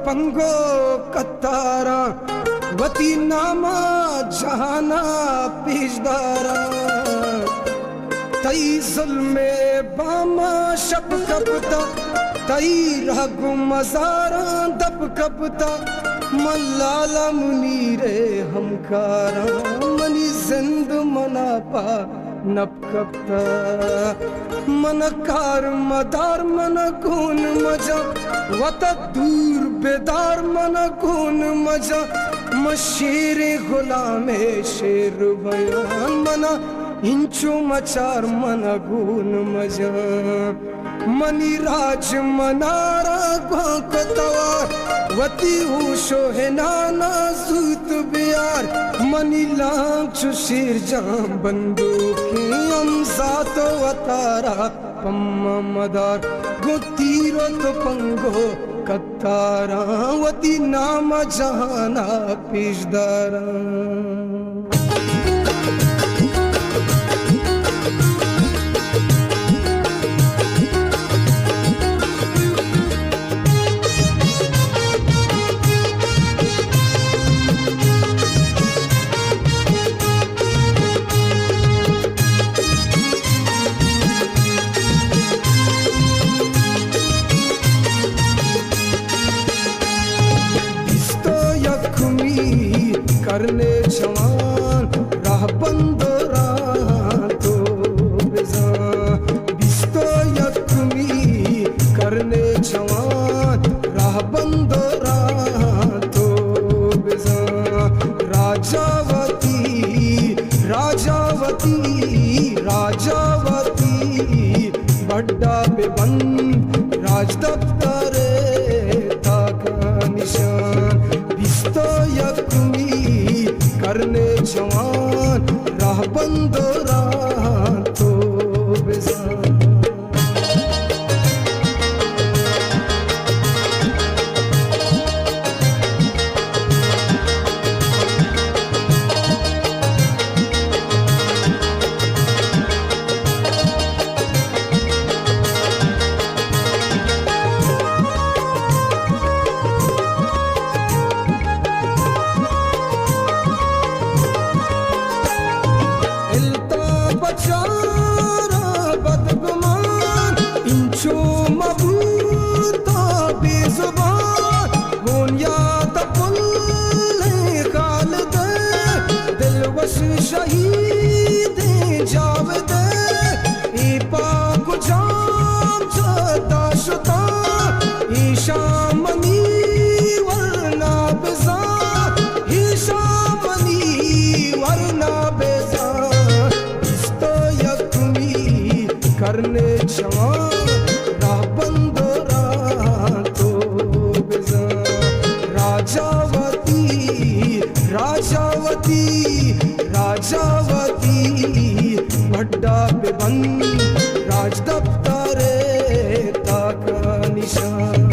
पंगो कतारा वती नामा जहाना पिजदारा तई जुल्मे बामा शब कबता तई रगु मजारा दब कबता मल्लाला मुनीरे हमकारा मनी जिंद मना पा नब कबता मन कार मदार मन कौन मजा वत दूर बेदार मन कौन मजा मशीर गुलामे शेर बयान मना इंचो मचार मन गुन मजा मनी राज मनारा तवार वती होशो है नाना सूत बियार मनी लांच शेर जाम बंदूकी हम सातो अतारा पम्मा मदार गोतीरो तो पंगो कतारा वती नाम जहाना पिजदारा करने जवान राह बंदो रातो बेजा बिस्तो यकमी करने जवान राह बंदो रातो बेजा राजावती राजावती राजावती बड्डा बेबंद राज दफ्तरे ताका निशान बिस्तो यकमी करने जवान राह बंदो रातो बेजा शहीद जावदे ई पाक जाम जता शुता ईशा मनी वरना बेजा ईशा मनी वरना बेजा इस्तो यकमी करने जवान राह बंदो रातो बेजा राजावती राजावती राजावती भड्डा पे बंद राज दफ्तरे ताका निशान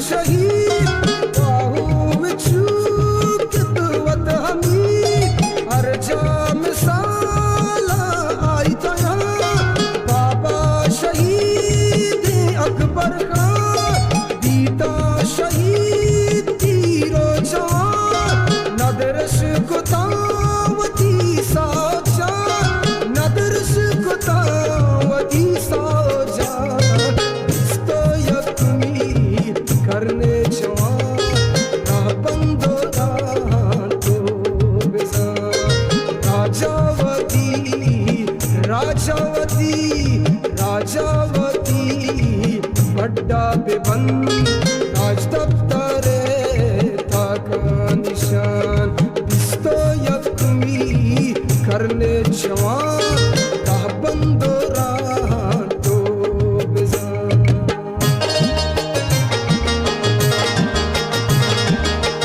शहीद बाहू विचू कितवत हमी अर्जा मिसाला आई तया बाबा शहीद अकबर का दीता शहीद तीरो जवान नदरश कुतावती साजा नदरश कुतावती साजा करने जवान राह बंदो रातो बेजा राजावती राजावती राजावती बड्डा बेबंद राज दफ्तरे ताका निशान बिस्तो यकमी करने जवान राह बंदो रातो बेजा। ' '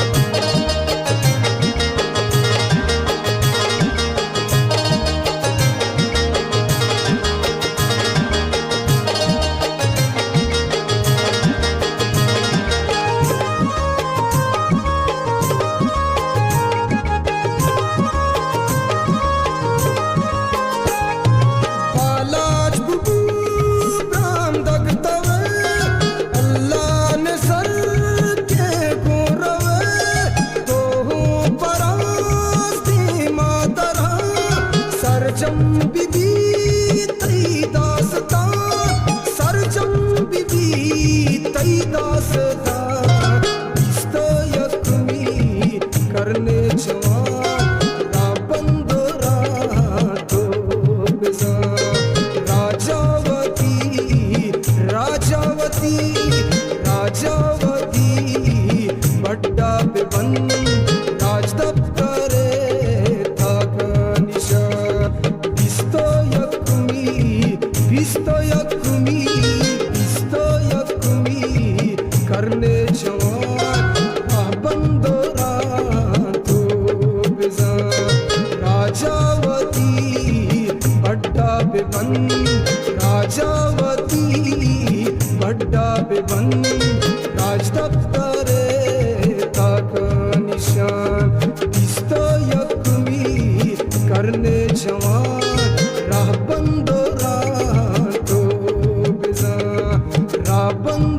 राजावती बड्डा बेबंद राज दफ्तरे था का निशान बिस्तो यकुमी करने जवान बंदोरा तो बेजान राजावती बड्डा बेबंद राजावती बड्डा बेबंद राज दफ्तरे था का निशान बिस्तो यकुमी करने जवान राह बंदोरा तो बेजान राह बंद